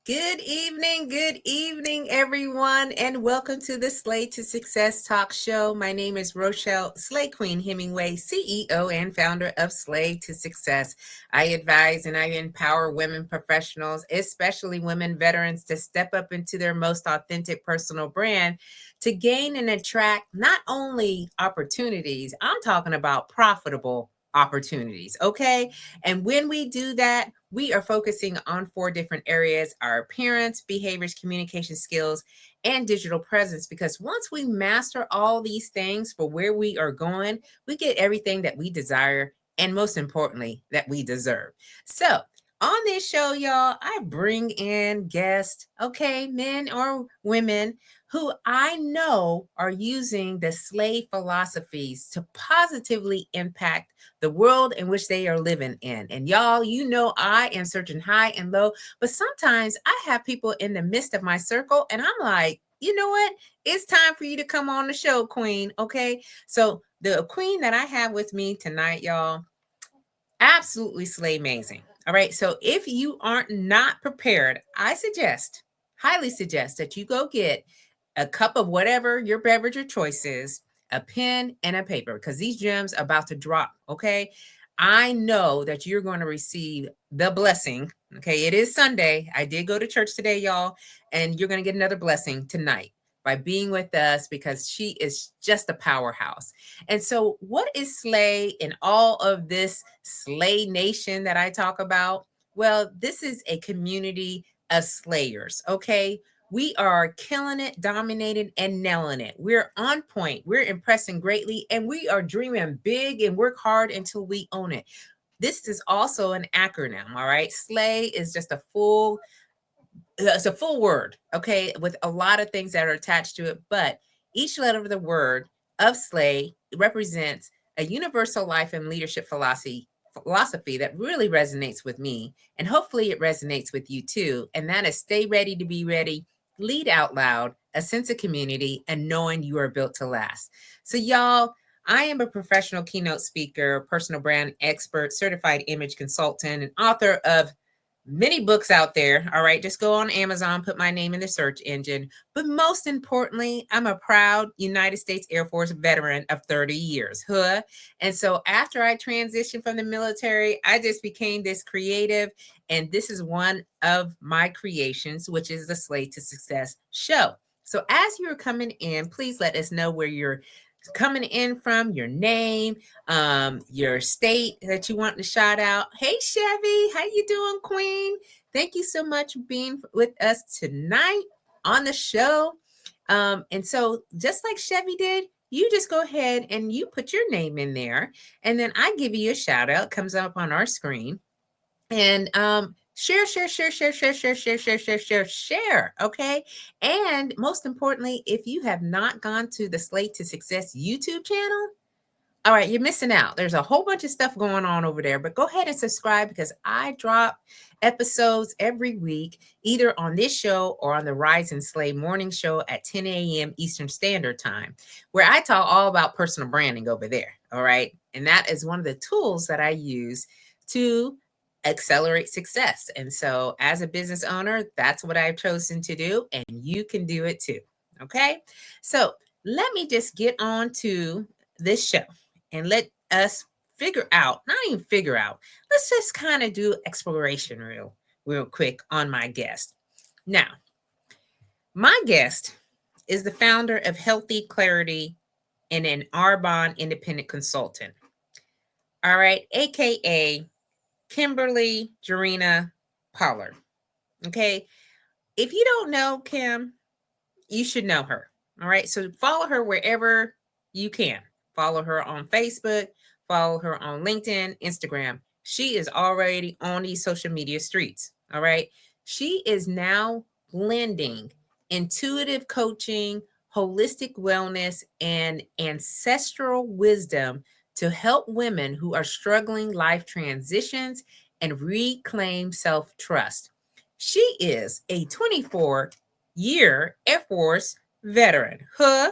Good evening, everyone, and welcome to the Slay to Success Talk Show. My name is Rochelle Slay Queen Hemingway, CEO and founder of Slay to Success. I advise and I empower women professionals, especially women veterans, to step up into their most authentic personal brand to gain and attract not only opportunities, I'm talking about profitable opportunities, okay? And when we do that, we are focusing on 4 different areas: our appearance, behaviors, communication skills, and digital presence. Because once we master all these things for where we are going, we get everything that we desire and, most importantly, that we deserve. So, on this show, y'all, I bring in guests, okay, men or women who I know are using the slave philosophies to positively impact the world in which they are living in. And y'all, you know, I am searching high and low, but sometimes I have people in the midst of my circle and I'm like, you know what? It's time for you to come on the show, Queen. Okay. So the queen that I have with me tonight, y'all, absolutely slay amazing. All right. So if you aren't not prepared, I highly suggest that you go get a cup of whatever your beverage of choice is, a pen and a paper, because these gems are about to drop. Okay. I know that you're going to receive the blessing. Okay. It is Sunday. I did go to church today, y'all, and you're going to get another blessing tonight by being with us because she is just a powerhouse. And so, what is Slay in all of this Slay Nation that I talk about? Well, this is a community of slayers, okay? We are killing it, dominating, and nailing it. We're on point, we're impressing greatly, and we are dreaming big and work hard until we own it. This is also an acronym, all right? Slay is just it's a full word, okay, with a lot of things that are attached to it. But each letter of the word of slay represents a universal life and leadership philosophy that really resonates with me. And hopefully it resonates with you too. And that is stay ready to be ready, lead out loud, a sense of community, and knowing you are built to last. So, y'all, I am a professional keynote speaker, personal brand expert, certified image consultant, and author of many books out there. All right, just go on Amazon, put my name in the search engine. But most importantly, I'm a proud United States Air Force veteran of 30 years. Huh? And so after I transitioned from the military, I just became this creative. And this is one of my creations, which is the Slay to Success show. So as you're coming in, please let us know where you're coming in from, your name, your state that you want to shout out. Hey Chevy, how you doing, Queen? Thank you so much for being with us tonight on the show. And so just like Chevy did, you just go ahead and you put your name in there, and then I give you a shout out. Comes up on our screen, and share. Okay. And most importantly, if you have not gone to the Slate to Success YouTube channel, all right, you're missing out. There's a whole bunch of stuff going on over there, but go ahead and subscribe because I drop episodes every week, either on this show or on the Rise and Slay morning show at 10 a.m. Eastern Standard Time, where I talk all about personal branding over there. All right. And that is one of the tools that I use to accelerate success. And so, as a business owner, that's what I've chosen to do, and you can do it too. Okay. So, let me just get on to this show and let us not even figure out, let's just kind of do exploration real quick on my guest. Now, my guest is the founder of Healthy Clarity and an Arbonne Independent Consultant. All right, AKA Kimberly Jarena Pollard. Okay, if you don't know Kim, you should know her. All right, so follow her wherever you can. Follow her on Facebook, follow her on LinkedIn, Instagram. She is already on these social media streets. All right, she is now blending intuitive coaching, holistic wellness, and ancestral wisdom to help women who are struggling life transitions and reclaim self trust. She is a 24-year Air Force veteran. Huh?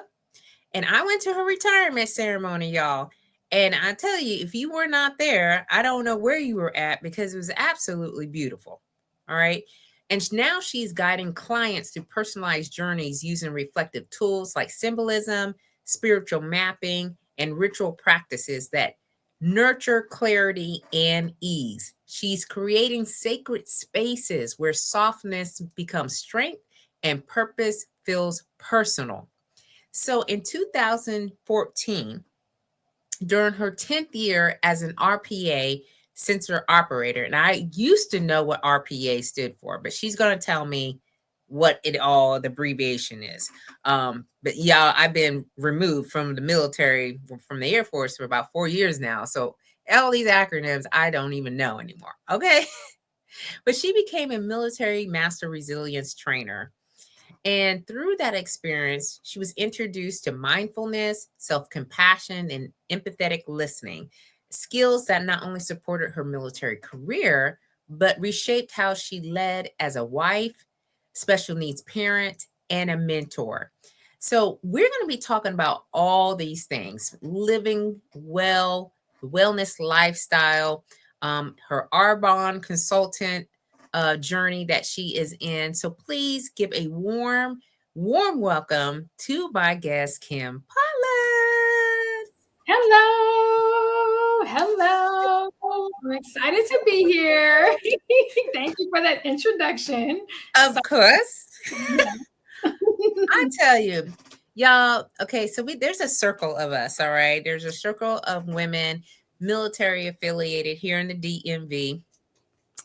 And I went to her retirement ceremony, y'all. And I tell you, if you were not there, I don't know where you were at because it was absolutely beautiful. All right. And now she's guiding clients through personalized journeys using reflective tools like symbolism, spiritual mapping, and ritual practices that nurture clarity and ease. She's creating sacred spaces where softness becomes strength and purpose feels personal. So in 2014, during her 10th year as an RPA sensor operator, and I used to know what RPA stood for, but she's going to tell me what it all the abbreviation is. But yeah, I've been removed from the military, from the Air Force for about 4 years now. So all these acronyms I don't even know anymore. Okay. But she became a military master resilience trainer, and through that experience, she was introduced to mindfulness, self compassion, and empathetic listening, skills that not only supported her military career, but reshaped how she led as a wife, special needs parent, and a mentor. So, we're going to be talking about all these things: living well, wellness lifestyle, her Arbonne consultant journey that she is in. So please give a warm welcome to my guest, Kim Pollard. Hello, hello. I'm excited to be here. Thank you for that introduction. So, Of course. yeah. I tell you, y'all, okay, so there's a circle of us, all right? There's a circle of women military affiliated here in the DMV.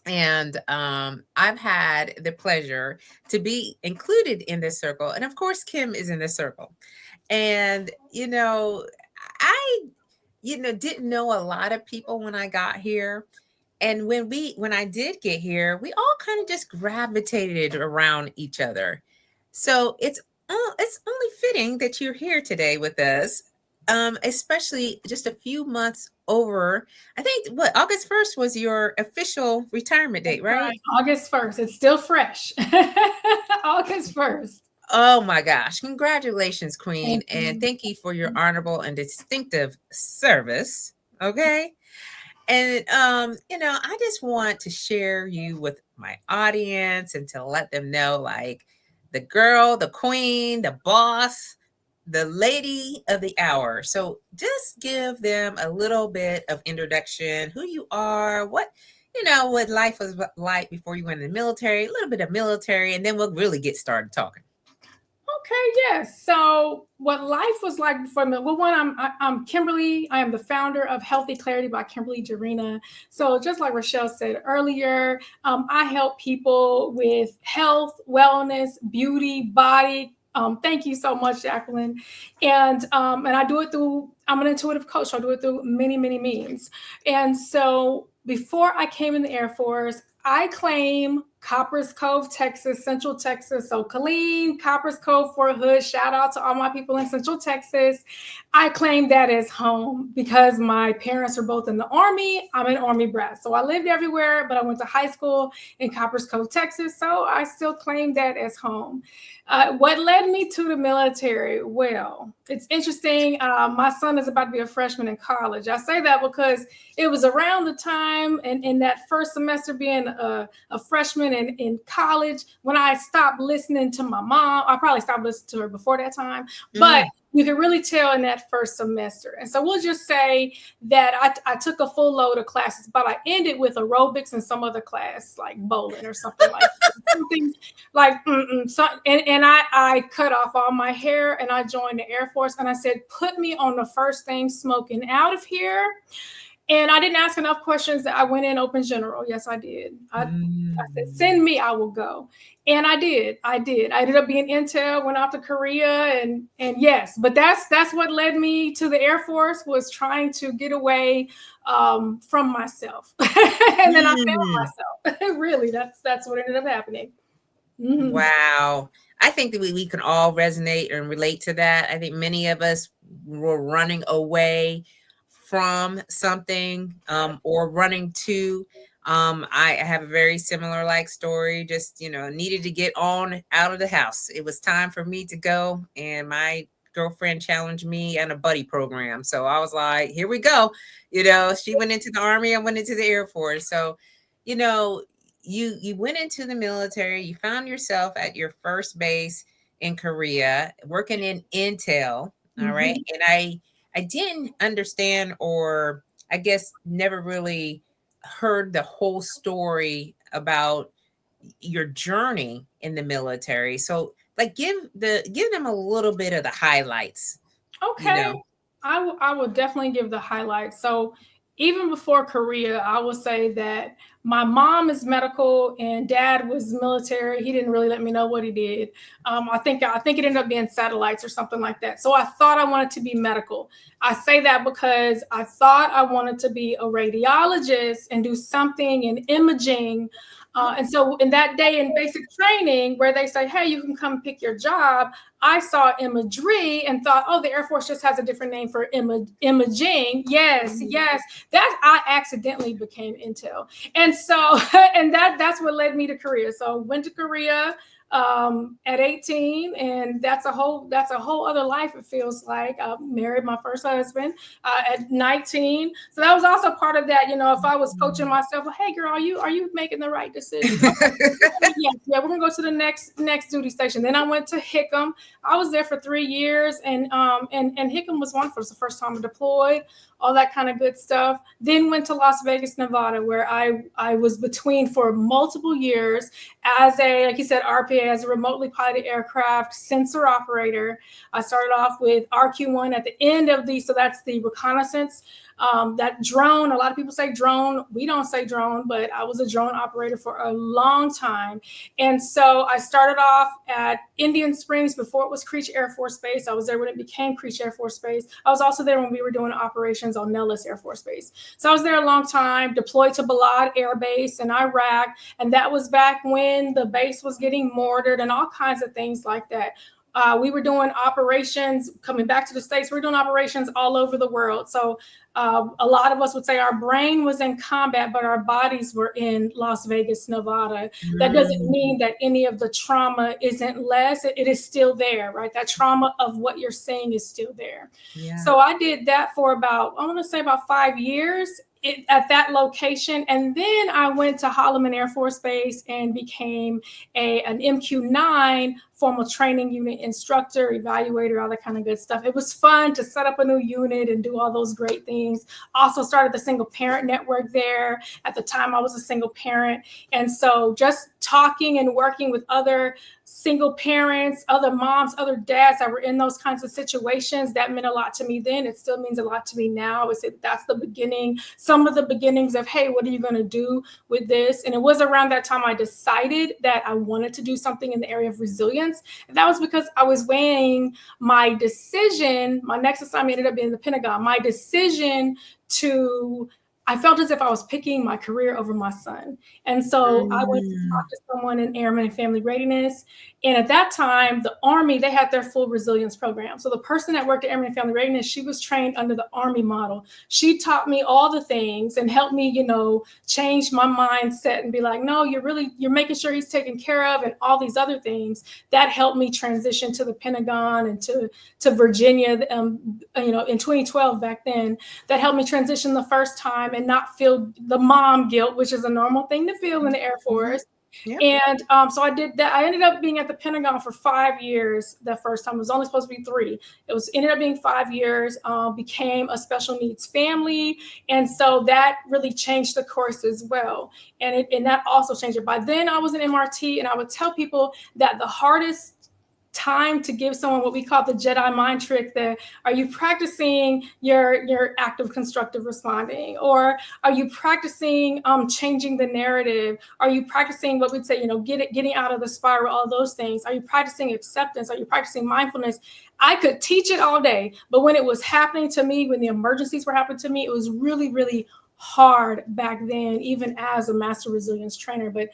And I've had the pleasure to be included in this circle. And of course, Kim is in this circle. And, I, didn't know a lot of people when I got here. And when I did get here, we all kind of just gravitated around each other. So it's only fitting that you're here today with us, especially just a few months over. I think what August 1st was your official retirement That's date, right? right. August 1st. It's still fresh. August 1st. Oh my gosh. Congratulations, Queen. Thank And you. thank you for your honorable and distinctive service. Okay. And I just want to share you with my audience and to let them know, like, the girl, the queen, the boss, the lady of the hour. So just give them a little bit of introduction, who you are, what life was like before you went in the military, a little bit of military, and then we'll really get started talking. Okay, yes. So, what life was like before me? Well, I'm Kimberly. I am the founder of Healthy Clarity by Kimberly Jarena. So, just like Rochelle said earlier, I help people with health, wellness, beauty, body. Thank you so much, Jacqueline. And I do it through. I'm an intuitive coach. So I do it through many means. And so, before I came in the Air Force, I claim Coppers Cove, Texas, Central Texas. So Colleen, Coppers Cove, Fort Hood. Shout out to all my people in Central Texas. I claim that as home because my parents are both in the Army. I'm an Army brat. So I lived everywhere, but I went to high school in Coppers Cove, Texas. So I still claim that as home. What led me to the military? Well, it's interesting. My son is about to be a freshman in college. I say that because it was around the time in that first semester being a freshman in college when I stopped listening to my mom. I probably stopped listening to her before that time, but Mm, you can really tell in that first semester. And so we'll just say that I took a full load of classes, but I ended with aerobics and some other class like bowling or something like that. Something like so, and I cut off all my hair and I joined the Air Force and I said, put me on the first thing smoking out of here. And I didn't ask enough questions. I went in open general. Yes, I did. I said, mm. send me, I will go. And I did. I did. I ended up being intel, went off to Korea, and yes, but that's what led me to the Air Force was trying to get away from myself. And then I Mm. found myself. Really, that's what ended up happening. Mhm. Wow. I think that we can all resonate and relate to that. I think many of us were running away from something, or running to. I have a very similar like story, just, needed to get on out of the house. It was time for me to go, and my girlfriend challenged me on a buddy program. So I was like, here we go. She went into the Army, I went into the Air Force. So, you know, you went into the military, you found yourself at your first base in Korea, working in Intel, all right? Mhm. And I didn't understand, or I guess never really heard the whole story about your journey in the military. So like give them a little bit of the highlights, you Okay. know. I will definitely give the highlights. So even before Korea, I will say that my mom is medical and dad was military. He didn't really let me know what he did. I think it ended up being satellites or something like that. So I thought I wanted to be medical. I say that because I thought I wanted to be a radiologist and do something in imaging. And so in that day in basic training where they say, hey, you can come pick your job, I saw imagery and thought, oh, the Air Force just has a different name for imaging. Yes, Mhm. yes. That I accidentally became Intel. And so, and that's what led me to Korea. So went to Korea at 18, and that's a whole other life. It feels like I married my first husband at 19. So that was also part of that. If I was coaching myself, like, hey girl, are you making the right decisions? Okay, yeah, we're gonna go to the next duty station. Then I went to Hickam. I was there for 3 years, and Hickam was wonderful. It was the first time I deployed, all that kind of good stuff. Then went to Las Vegas, Nevada, where I was between for multiple years as a, like you said, RPA, as a remotely piloted aircraft sensor operator. I started off with RQ1 at the end of so that's the reconnaissance. That drone, a lot of people say drone. We don't say drone, but I was a drone operator for a long time. And so I started off at Indian Springs before it was Creech Air Force Base. I was there when it became Creech Air Force Base. I was also there when we were doing operations on Nellis Air Force Base. So I was there a long time, deployed to Balad Air Base in Iraq. And that was back when the base was getting mortared and all kinds of things like that. We were doing operations coming back to the States. We were doing operations all over the world. So a lot of us would say our brain was in combat, but our bodies were in Las Vegas, Nevada. That doesn't Mm, mean that any of the trauma isn't less. It is still there, right? That trauma of what you're saying is still there. yeah. So I did that for I want to say about 5 years. At that location. And then I went to Holloman Air Force Base and became an MQ-9 formal training unit instructor, evaluator, all that kind of good stuff. It was fun to set up a new unit and do all those great things. Also started the single parent network there. At the time, I was a single parent. And so just talking and working with other single parents, other moms, other dads that were in those kinds of situations, that meant a lot to me then. It still means a lot to me now. I would say that's the beginning, some of the beginnings of, hey, what are you going to do with this? And it was around that time I decided that I wanted to do something in the area of resilience. And that was because I was weighing my decision. My next assignment ended up being the Pentagon. My decision I felt as if I was picking my career over my son. And so I went to Mm. talk to someone in Airmen and Family Readiness. And at that time, the Army, they had their full resilience program. So the person that worked at Airmen and Family Readiness, she was trained under the Army model. She taught me all the things and helped me, change my mindset and be like, no, you're making sure he's taken care of and all these other things. That helped me transition to the Pentagon and to Virginia, in 2012 back then. That helped me transition the first time and not feel the mom guilt, which is a normal thing to feel in the Air Mhm. Force. Yep. And so I did that. I ended up being at the Pentagon for 5 years. The first time it was only supposed to be 3. Ended up being 5 years. Became a special needs family, and so that really changed the course as well. And that also changed it. By then, I was an MRT, and I would tell people that the hardest time to give someone what we call the Jedi mind trick, are you practicing your active constructive responding, or are you practicing changing the narrative, are you practicing what we'd say, getting out of the spiral, all those things, are you practicing acceptance, are you practicing mindfulness? I could teach it all day, but when it was happening to me, when the emergencies were happening to me, it was really, really hard back then, even as a master resilience trainer. But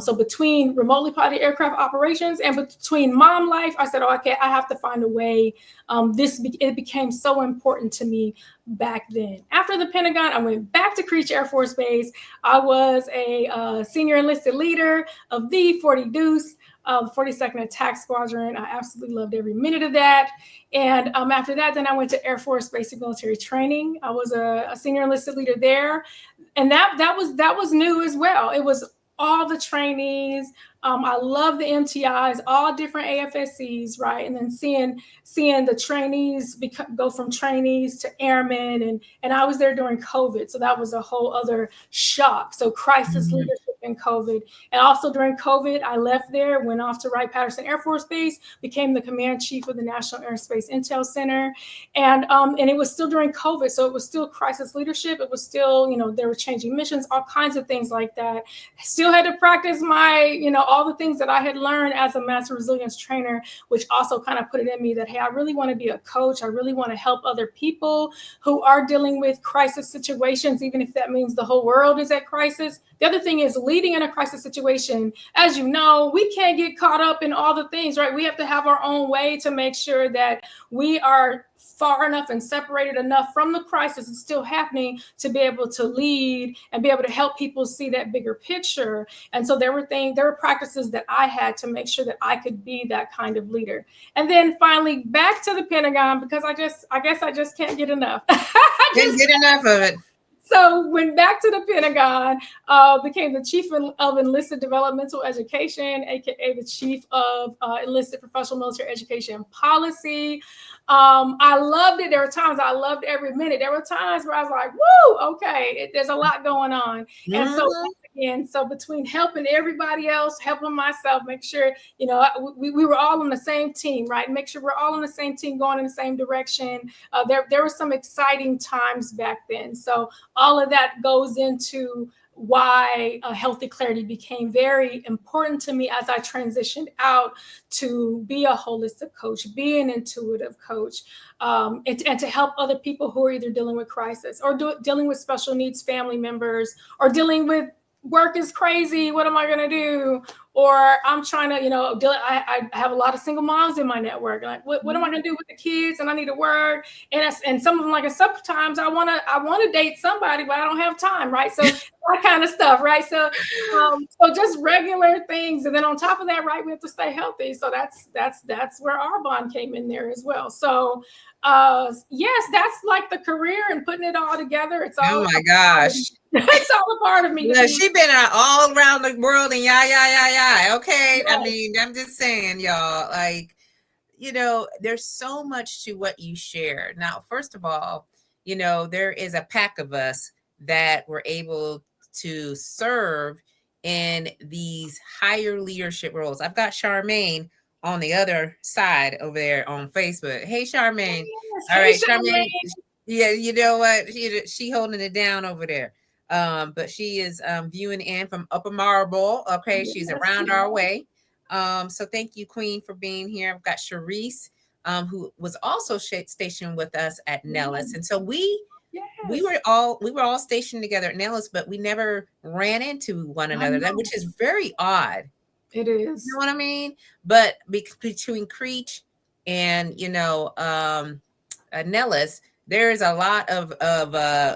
so between remotely piloted aircraft operations and between mom life, I said, oh, okay, I have to find a way. It became so important to me back then. After the Pentagon, I went back to Creech Air Force Base. I was a senior enlisted leader of the 40 Deuce, the 42nd Attack Squadron. I absolutely loved every minute of that. And after that, then I went to Air Force Basic Military Training. I was a senior enlisted leader there, and that was new as well. It was all the trainees. I love the MTIs, all different AFSCs, right? And then seeing the trainees go from trainees to airmen, and I was there during COVID, so that was a whole other shock. So crisis leadership in COVID, and also during COVID, I left there, went off to Wright-Patterson Air Force Base, became the command chief of the National Aerospace Intel Center, and it was still during COVID, so it was still crisis leadership. It was still, they were changing missions, all kinds of things like that. I still had to practice my, all the things that I had learned as a master resilience trainer, which also kind of put it in me that, hey, I really want to be a coach. I really want to help other people who are dealing with crisis situations, even if that means the whole world is at crisis. The other thing is leading in a crisis situation. As you know, we can't get caught up in all the things, right? We have to have our own way to make sure that we are far enough and separated enough from the crisis that's still happening to be able to lead and be able to help people see that bigger picture. And so there were practices that I had to make sure that I could be that kind of leader. And then finally back to the Pentagon, because I guess I just can't get enough. Can't get enough of it. So went back to the Pentagon, became the chief of enlisted developmental education, aka the chief of enlisted professional military education policy. I loved it. There were times I loved every minute. There were times where I was like, woo, okay, there's a lot going on. And so again, so between helping everybody else, helping myself, make sure, we were all on the same team, right? Make sure we're all on the same team, going in the same direction. There were some exciting times back then. So all of that goes into why healthy clarity became very important to me as I transitioned out to be a holistic coach, be an intuitive coach, and to help other people who are either dealing with crisis or dealing with special needs family members, or dealing with work is crazy, what am I going to do? Or I'm trying to, I have a lot of single moms in my network. Like, what am I going to do with the kids? And I need to work. And some of them, like, sometimes I want to date somebody, but I don't have time, right? So that kind of stuff, right? So just regular things. And then on top of that, right, we have to stay healthy. So that's where Arbonne came in there as well. So yes, that's like the career and putting it all together. It's all, oh my gosh. It's all a part of me. Yeah, she been all around the world and yeah. Okay. Yes. I mean, I'm just saying, y'all, like, there's so much to what you share. Now, first of all, there is a pack of us that were able to serve in these higher leadership roles. I've got Charmaine on the other side over there on Facebook. Hey, Charmaine. Yes. All right, Charmaine. Yeah, you know what? She holding it down over there. But she is viewing in from Upper Marlboro. Okay, she's around our way. So thank you, Queen, for being here. I've got Sharice, who was also stationed with us at Nellis, and so we were all stationed together at Nellis, but we never ran into one another. Which is very odd. It is. You know what I mean? But between Creech and Nellis, there's a lot of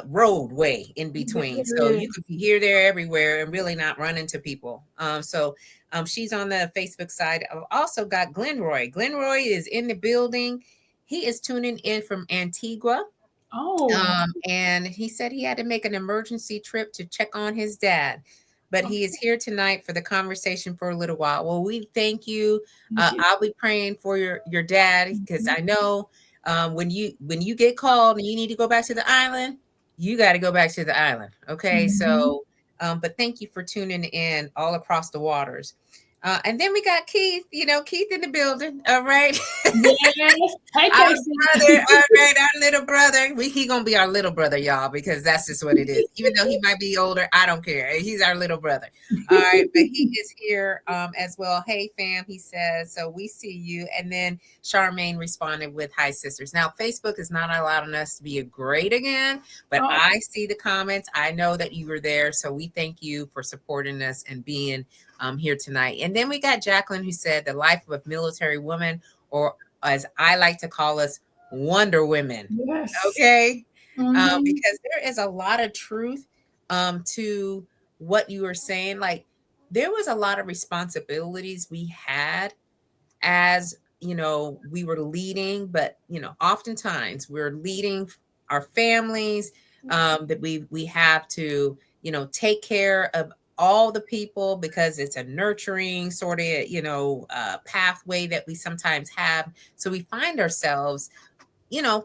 roadway in between. So you could be here, there, everywhere, and really not run into people. So she's on the Facebook side. I've also got Glenroy. Glenroy is in the building. He is tuning in from Antigua. And he said he had to make an emergency trip to check on his dad. But he is here tonight for the conversation for a little while. Well, we thank you. I'll be praying for your dad, because I know when you get called and you need to go back to the island, you got to go back to the island. Okay. So, but thank you for tuning in all across the waters. And then we got Keith, Keith in the building. All right. Yes. Our brother, all right, our little brother. He gonna be our little brother, y'all, because that's just what it is. Even though he might be older, I don't care. He's our little brother. All right, but he is here as well. Hey, fam, he says. So we see you. And then Charmaine responded with, hi, sisters. Now, Facebook is not allowing us to be great again, but I see the comments. I know that you were there. So we thank you for supporting us and being here tonight. And then we got Jacqueline, who said the life of a military woman, or as I like to call us, Wonder Women. Yes. Okay. Because there is a lot of truth to what you were saying. Like, there was a lot of responsibilities we had as, we were leading, but, oftentimes we're leading our families, that we have to, take care of all the people because it's a nurturing sort of, pathway that we sometimes have. So we find ourselves,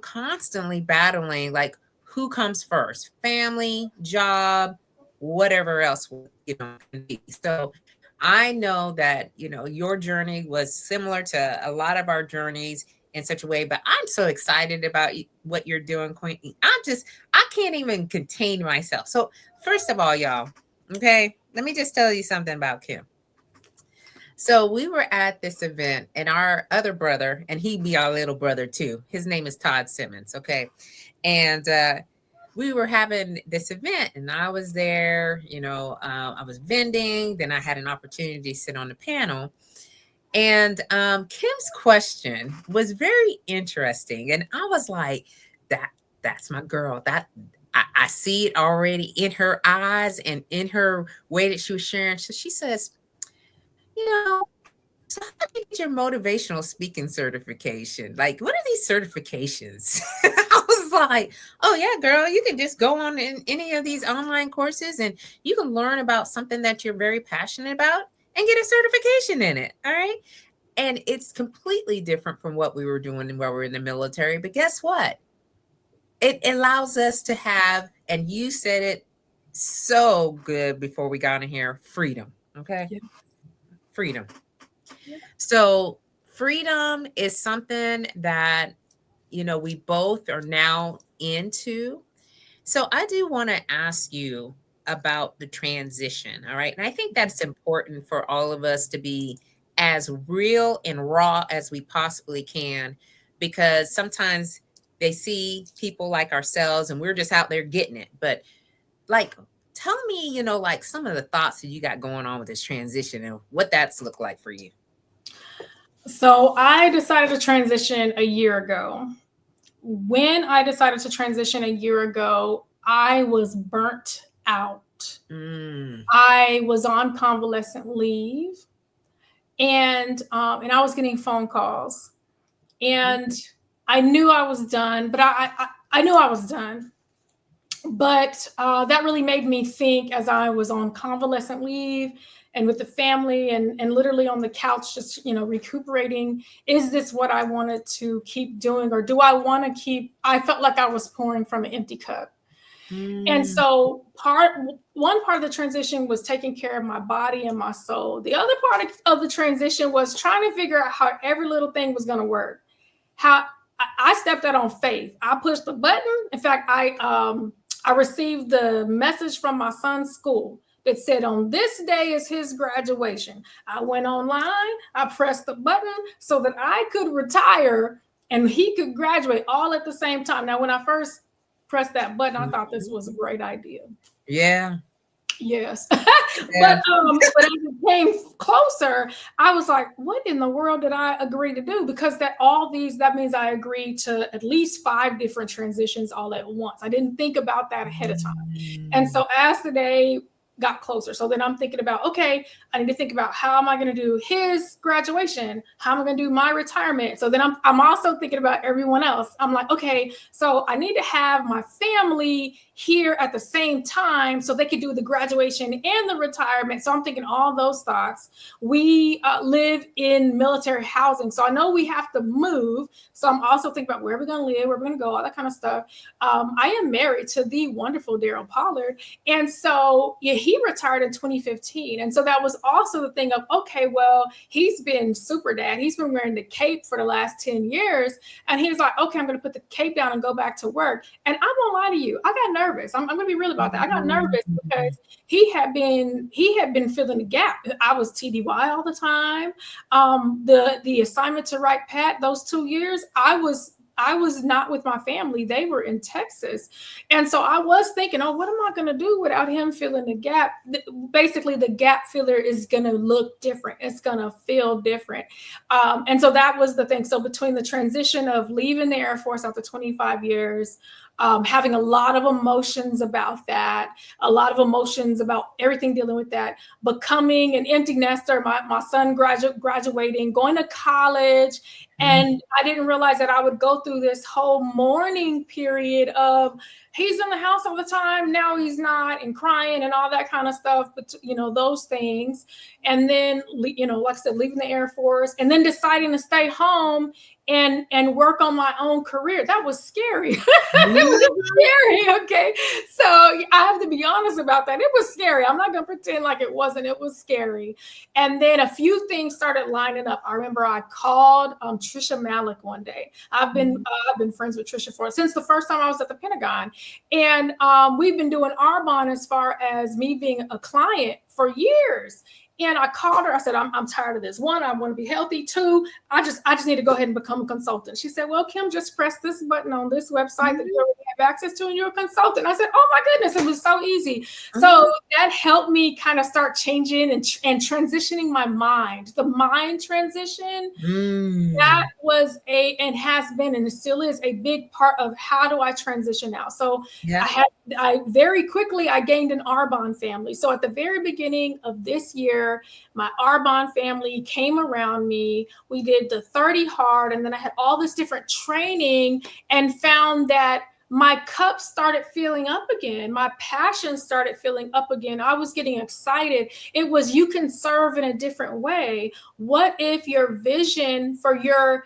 constantly battling like who comes first, family, job, whatever else, can be. So I know that, your journey was similar to a lot of our journeys in such a way, but I'm so excited about what you're doing, Queen. I can't even contain myself. So first of all, y'all, okay, let me just tell you something about Kim. So we were at this event, and our other brother, and he be our little brother too. His name is Todd Simmons. Okay. And we were having this event, and I was there, I was vending. Then I had an opportunity to sit on the panel. And Kim's question was very interesting. And I was like, that's my girl. I see it already in her eyes and in her way that she was sharing. So she says, you know, so how did you get your motivational speaking certification? Like, what are these certifications? I was like, oh yeah, girl, you can just go on in any of these online courses and you can learn about something that you're very passionate about and get a certification in it. All right. And it's completely different from what we were doing while we were in the military. But guess what? It allows us to have, and you said it so good before we got in here, freedom. Okay. Yeah. Freedom. So freedom is something that, we both are now into. So I do want to ask you about the transition. All right. And I think that's important for all of us to be as real and raw as we possibly can, because sometimes they see people like ourselves and we're just out there getting it. But like, tell me, like some of the thoughts that you got going on with this transition and what that's looked like for you. So I decided to transition a year ago. When I decided to transition a year ago, I was burnt out. I was on convalescent leave, and I was getting phone calls, and I knew I was done. But I knew I was done. But that really made me think as I was on convalescent leave and with the family and literally on the couch, just, recuperating. Is this what I wanted to keep doing? Or do I want to keep, I felt like I was pouring from an empty cup. And so one part of the transition was taking care of my body and my soul. The other part of the transition was trying to figure out how every little thing was going to work. How I stepped out on faith. I pushed the button. In fact, I received the message from my son's school that said on this day is his graduation. I went online, I pressed the button so that I could retire and he could graduate all at the same time. Now, when I first pressed that button, I thought this was a great idea. Yeah. Yes. But as it came closer, I was like, what in the world did I agree to do? Because that means I agreed to at least 5 different transitions all at once. I didn't think about that ahead of time. And so as the day got closer, so then I'm thinking about, okay, I need to think about how am I going to do his graduation? How am I going to do my retirement? So then I'm also thinking about everyone else. I'm like, okay, so I need to have my family here at the same time so they could do the graduation and the retirement. So I'm thinking all those thoughts. We live in military housing, so I know we have to move. So I'm also thinking about where we're going to live, where we're going to go, all that kind of stuff. I am married to the wonderful Daryl Pollard. And so he retired in 2015. And so that was also the thing of, okay, well, he's been super dad. He's been wearing the cape for the last 10 years. And he was like, okay, I'm going to put the cape down and go back to work. And I won't lie to you, I got nervous. I'm going to be real about that. I got nervous because he had been filling the gap. I was TDY all the time. The assignment to write Pat, those 2 years, I was not with my family. They were in Texas. And so I was thinking, oh, what am I going to do without him filling the gap? Basically, the gap filler is going to look different. It's going to feel different. And so that was the thing. So between the transition of leaving the Air Force after 25 years, having a lot of emotions about that, a lot of emotions about everything dealing with that, becoming an empty nester, my son graduating, going to college. And I didn't realize that I would go through through this whole mourning period of he's in the house all the time, now he's not, and crying and all that kind of stuff, but those things. And then, like I said, leaving the Air Force and then deciding to stay home and work on my own career. That was scary. It was scary. Okay. So I have to be honest about that. It was scary. I'm not going to pretend like it wasn't. It was scary. And then a few things started lining up. I remember I called Trisha Malik one day. I've been friends with Trisha since the first time I was at the Pentagon. And we've been doing Arbonne as far as me being a client for years. And I called her. I said, I'm tired of this. One, I want to be healthy. Two, I just need to go ahead and become a consultant. She said, well, Kim, just press this button on this website that you already have access to, and you're a consultant. I said, oh my goodness, it was so easy. So that helped me kind of start changing and transitioning my mind. The mind transition, that was and has been, and it still is a big part of how do I transition now. So I very quickly, I gained an Arbonne family. So at the very beginning of this year, my Arbonne family came around me. We did the 30 hard, and then I had all this different training and found that my cup started filling up again. My passion started filling up again. I was getting excited. It was, you can serve in a different way. What if your vision for your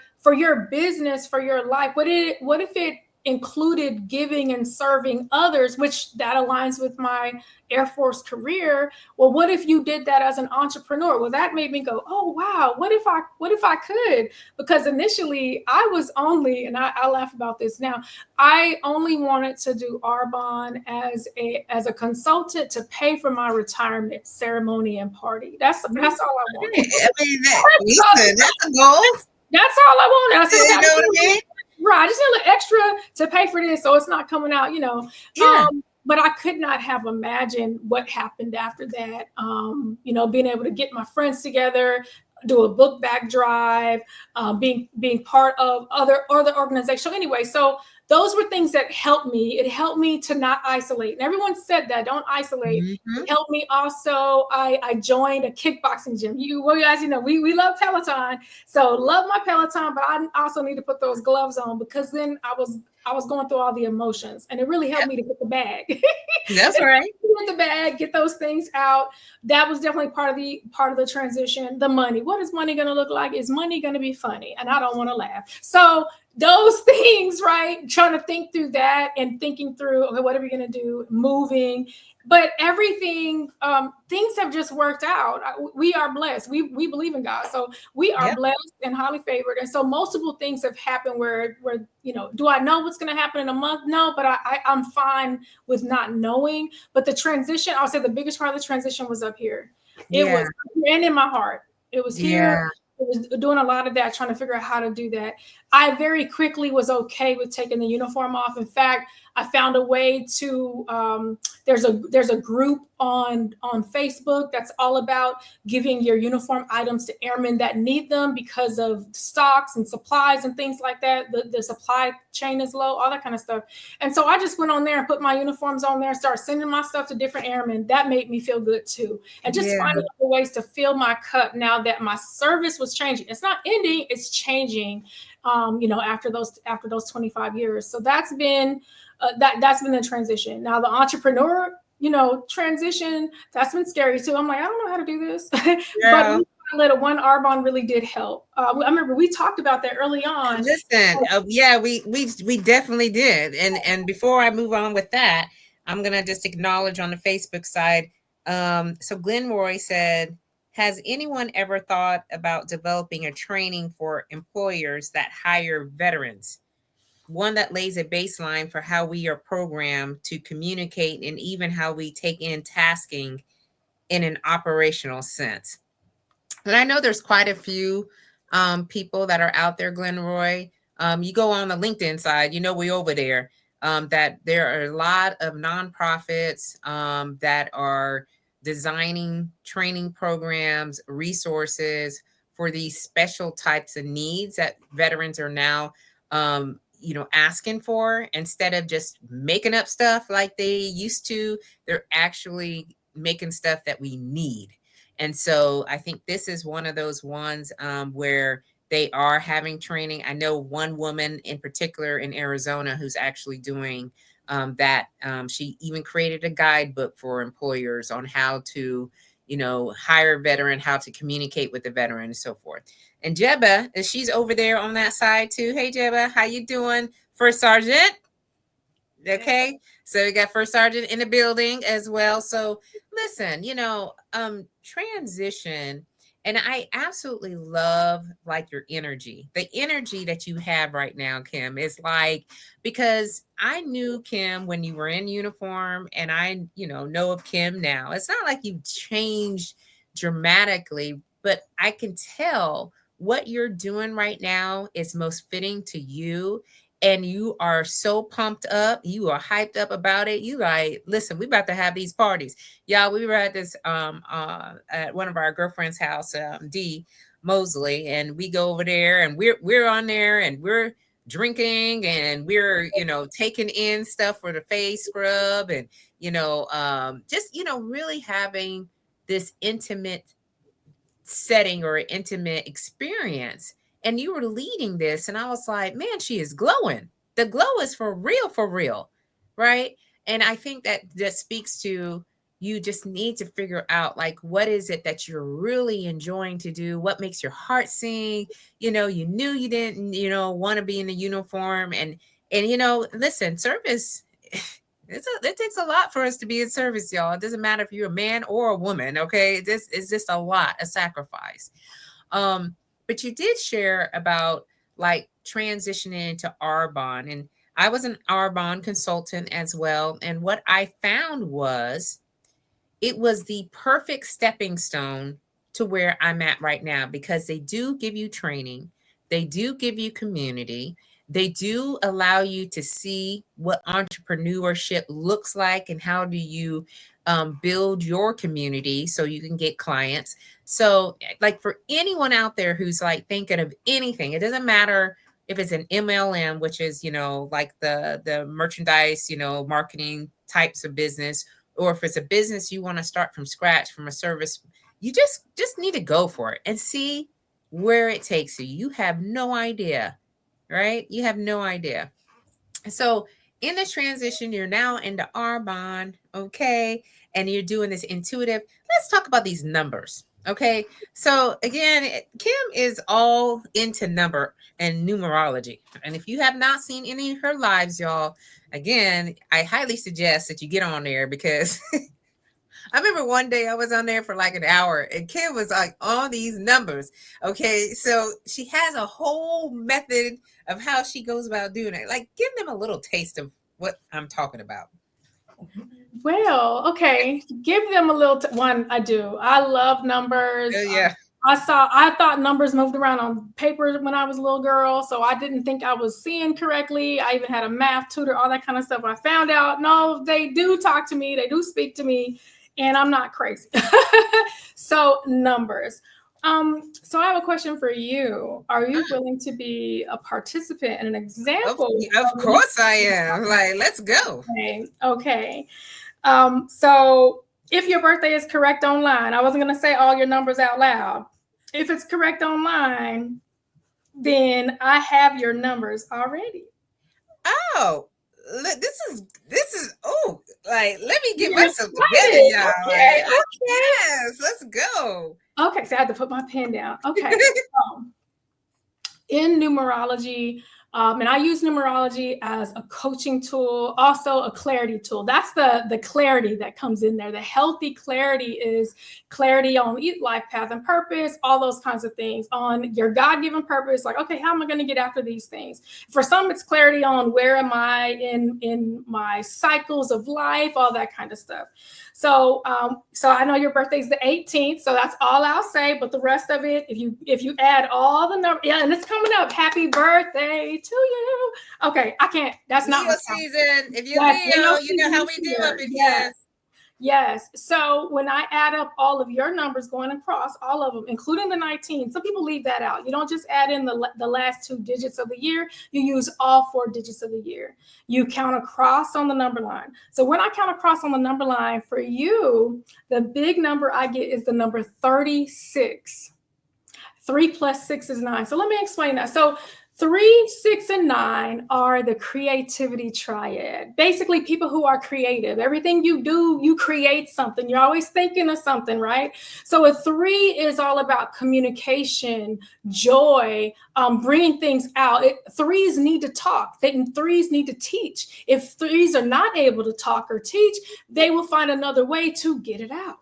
business, for your life, what if it included giving and serving others, which that aligns with my Air Force career? Well, what if you did that as an entrepreneur? Well, that made me go, oh wow, what if I could? Because initially I was only, and I laugh about this now, I only wanted to do Arbonne as a consultant to pay for my retirement ceremony and party. That's all I wanted. I mean, that's a goal. That's all I wanted. I said, you know what I mean? Right, I just need a little extra to pay for this, so it's not coming out, Yeah. But I could not have imagined what happened after that. Being able to get my friends together, do a book bag drive, being part of other organizations. So anyway, so those were things that helped me. It helped me to not isolate. And everyone said that, don't isolate. It helped me also. I joined a kickboxing gym. You guys, we love Peloton. So love my Peloton, but I also need to put those gloves on, because then I was going through all the emotions, and it really helped me to get the bag. That's right. Get the bag, get those things out. That was definitely part of the transition. The money. What is money going to look like? Is money going to be funny? And I don't want to laugh. So those things, right? Trying to think through that and thinking through, okay, what are we going to do? Moving. But everything, things have just worked out. We are blessed. We believe in God. So we are blessed and highly favored. And so multiple things have happened where do I know what's going to happen in a month? No, but I'm fine with not knowing. But the transition, I'll say the biggest part of the transition was up here. It was, and in my heart. It was here. It was doing a lot of that, trying to figure out how to do that. I very quickly was okay with taking the uniform off. In fact, I found a way to, there's a group on Facebook that's all about giving your uniform items to airmen that need them because of stocks and supplies and things like that. The supply chain is low, all that kind of stuff. And so I just went on there and put my uniforms on there and started sending my stuff to different airmen. That made me feel good too. And just finding other ways to fill my cup now that my service was changing. It's not ending, it's changing, after those 25 years. So that's been that's been the transition. Now the entrepreneur, transition, that's been scary too. I'm like, I don't know how to do this. But little one Arbonne really did help. I remember we talked about that early on. Listen, we definitely did. And before I move on with that, I'm gonna just acknowledge on the Facebook side. So Glenn Roy said, has anyone ever thought about developing a training for employers that hire veterans? One that lays a baseline for how we are programmed to communicate and even how we take in tasking in an operational sense. And I know there's quite a few people that are out there, Glenn Roy. You go on the LinkedIn side, we're over there, that there are a lot of nonprofits that are designing training programs, resources for these special types of needs that veterans are now asking for. Instead of just making up stuff like they used to, they're actually making stuff that we need. And so I think this is one of those ones where They are having training. I know one woman in particular in Arizona who's actually doing that. She even created a guidebook for employers on how to, hire a veteran, how to communicate with the veteran, and so forth. And Jeba, she's over there on that side too. Hey, Jeba, how you doing, First Sergeant? Okay, so we got First Sergeant in the building as well. So listen, transition, and I absolutely love like your energy. The energy that you have right now, Kim, is like, because I knew Kim when you were in uniform, and I, know of Kim now. It's not like you've changed dramatically, but I can tell what you're doing right now is most fitting to you, and you are so pumped up, you are hyped up about it. You like, listen, we about to have these parties. Y'all, we were at this at one of our girlfriends' house, D Mosley, and we go over there, and we're on there, and we're drinking, and we're, taking in stuff for the face scrub, and just, really having this intimate setting or intimate experience. And you were leading this, and I was like, man, she is glowing. The glow is for real, right? And I think that just speaks to, you just need to figure out, like, what is it that you're really enjoying to do? What makes your heart sing? You knew you didn't, want to be in the uniform, and listen, service, it takes a lot for us to be in service, y'all. It doesn't matter if you're a man or a woman, okay? This is just a lot, a sacrifice. But you did share about like transitioning to Arbonne, and I was an Arbonne consultant as well. And what I found was, it was the perfect stepping stone to where I'm at right now, because they do give you training, they do give you community, they do allow you to see what entrepreneurship looks like, and how do you build your community so you can get clients. So, like, for anyone out there who's like thinking of anything, it doesn't matter if it's an MLM, which is, like the merchandise, marketing types of business, or if it's a business you want to start from scratch, from a service, you just need to go for it and see where it takes you. You have no idea, right? You have no idea. So in this transition, you're now into Arbonne, okay? And you're doing this intuitive. Let's talk about these numbers, okay? So again, Kim is all into number and numerology. And if you have not seen any of her lives, y'all, again, I highly suggest that you get on there, because I remember one day I was on there for like an hour, and Kim was like on these numbers. Okay. So she has a whole method of how she goes about doing it. Like, give them a little taste of what I'm talking about. Well, okay. Give them a little one. I do. I love numbers. Yeah. I thought numbers moved around on paper when I was a little girl, so I didn't think I was seeing correctly. I even had a math tutor, all that kind of stuff. I found out, no, they do talk to me, they do speak to me, and I'm not crazy. So numbers. So I have a question for you. Are you willing to be a participant and an example? Of course I am. Like, let's go. Okay. So if your birthday is correct online, I wasn't going to say all your numbers out loud. If it's correct online, then I have your numbers already. Oh, this is oh, like, let me get myself together, y'all. Okay. Yes, let's go. Okay, so I had to put my pen down. Okay. In numerology, and I use numerology as a coaching tool, also a clarity tool. That's the clarity that comes in there. The healthy clarity is clarity on life path and purpose, all those kinds of things, on your God-given purpose. Like, okay, how am I going to get after these things? For some, it's clarity on where am I in my cycles of life, all that kind of stuff. So I know your birthday's the 18th, so that's all I'll say. But the rest of it, if you add all the numbers, yeah, and it's coming up. Happy birthday to you. Okay, I can't. That's Leo not season. If you're Leo, you know how we do up in here. Yes. So when I add up all of your numbers going across, all of them, including the 19, some people leave that out. You don't just add in the last 2 digits of the year. You use all 4 digits of the year. You count across on the number line. So when I count across on the number line for you, the big number I get is the number 36. 3 plus 6 is 9. So let me explain that. So 3, 6, and 9 are the creativity triad. Basically, people who are creative. Everything you do, you create something. You're always thinking of something, right? So a 3 is all about communication, joy, bringing things out. Threes need to talk. Threes need to teach. If threes are not able to talk or teach, they will find another way to get it out.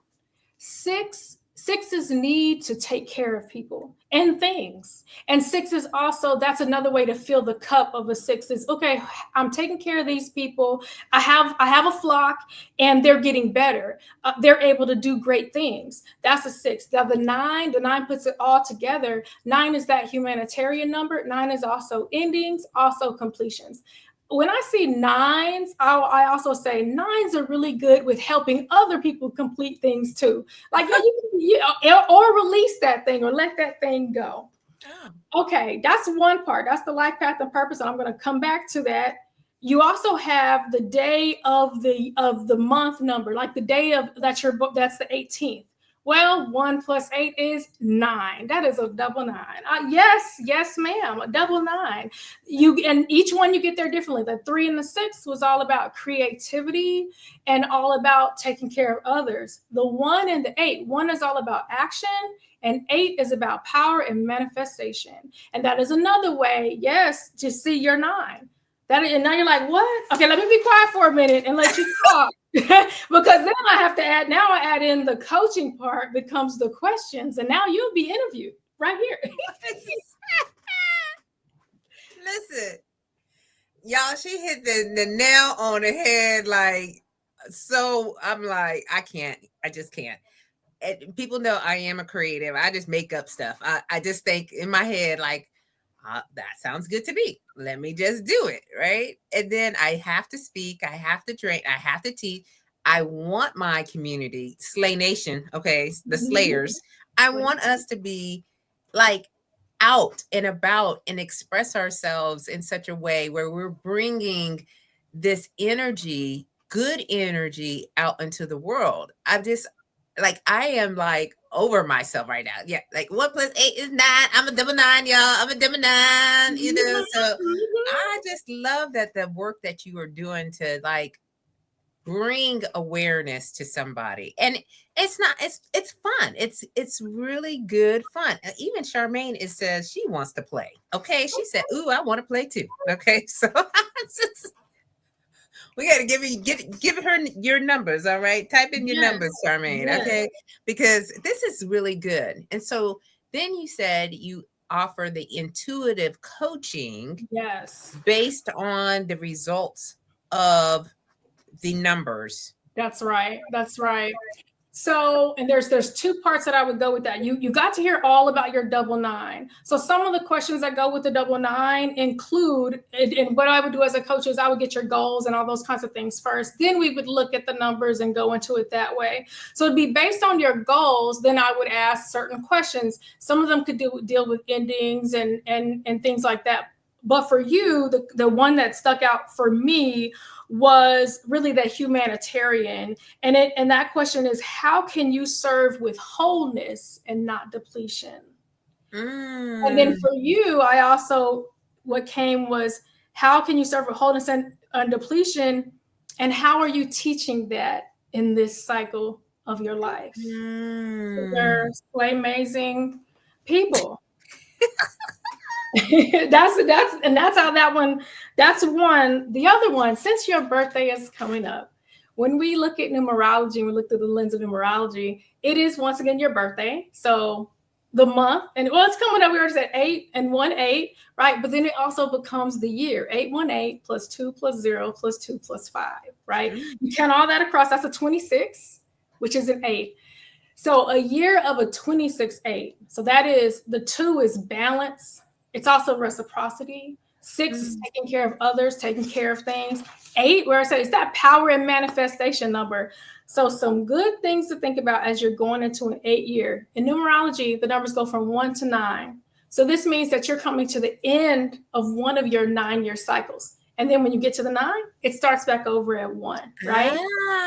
Sixes need to take care of people and things. And sixes also, that's another way to fill the cup of a 6 is, okay, I'm taking care of these people. I have a flock and they're getting better. They're able to do great things. That's a 6. Now the 9 puts it all together. 9 is that humanitarian number. 9 is also endings, also completions. When I see 9s, I also say 9s are really good with helping other people complete things too. Like, or release that thing or let that thing go. Oh. Okay, that's one part. That's the life path and purpose. And I'm going to come back to that. You also have the day of the month number, like the day of that's the 18th. Well, 1 plus 8 is 9. That is a double 9. Yes, ma'am, a double 9. And each one you get there differently. The 3 and the 6 was all about creativity and all about taking care of others. The 1 and the 8, 1 is all about action, and 8 is about power and manifestation. And that is another way, yes, to see your 9. And now you're like, what? Okay, let me be quiet for a minute and let you talk. Because then I add in the coaching part becomes the questions, and now you'll be interviewed right here. Listen, y'all, she hit the nail on the head. Like, so I'm like, I just can't. And people know I am a creative. I just make up stuff. I just think in my head, like, that sounds good to me. Let me just do it, right? And then I have to speak. I have to train. I have to teach. I want my community, Slay Nation, okay, the Slayers. I want us to be like out and about and express ourselves in such a way where we're bringing this energy, good energy, out into the world. I am like over myself right now. Yeah, like 1 plus 8 is 9. I'm a double 9, y'all. I'm a double 9, you know. So I just love that the work that you are doing to like bring awareness to somebody. And it's fun. It's really good fun. Even Charmaine says she wants to play. Okay. She said, ooh, I want to play too. Okay. So we got to give her your numbers. All right. Type in your numbers, Charmaine. Yes. Okay. Because this is really good. And so then you said you offer the intuitive coaching. Yes. Based on the results of the numbers. That's right. So, and there's 2 parts that I would go with that. You got to hear all about your double 9. So some of the questions that go with the double 9 include, and what I would do as a coach is I would get your goals and all those kinds of things first. Then we would look at the numbers and go into it that way. So it'd be based on your goals. Then I would ask certain questions. Some of them could deal with endings and things like that. But for you, the one that stuck out for me was really the humanitarian. And that question is, how can you serve with wholeness and not depletion? And then for you, what came was, how can you serve with wholeness and depletion? And how are you teaching that in this cycle of your life? So they're amazing people. That's how that one, that's one. The other one, since your birthday is coming up, when we look at numerology, we look through the lens of numerology, it is once again your birthday. So the month, and it's coming up, we already said 8 and 1, 8, right? But then it also becomes the year, 818 plus 2 plus 0 plus 2 plus 5, right? You count all that across, that's a 26, which is an 8. So a year of a 26-8. So that is, the 2 is balance. It's also reciprocity. 6 is taking care of others, taking care of things. 8, where I say it's that power and manifestation number. So some good things to think about as you're going into an 8 year. In numerology, the numbers go from 1 to 9. So this means that you're coming to the end of one of your 9-year cycles. And then when you get to the 9, it starts back over at 1, right?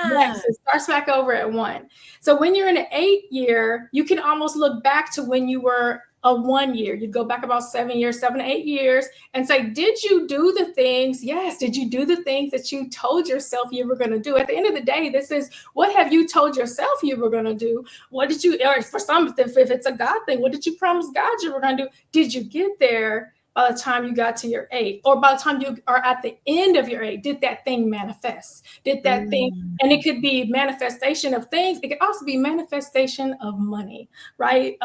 Yes, it starts back over at 1. So when you're in an 8 year, you can almost look back to when you were of 1 year. You'd go back about 7 years, 7 to 8 years, and say, did you do the things? Yes. Did you do the things that you told yourself you were going to do? At the end of the day, this is, what have you told yourself you were going to do? What did you, or for some, if it's a God thing, what did you promise God you were going to do? Did you get there by the time you got to your 8, or by the time you are at the end of your 8? Did that thing manifest? Did that thing, and it could be manifestation of things. It could also be manifestation of money, right?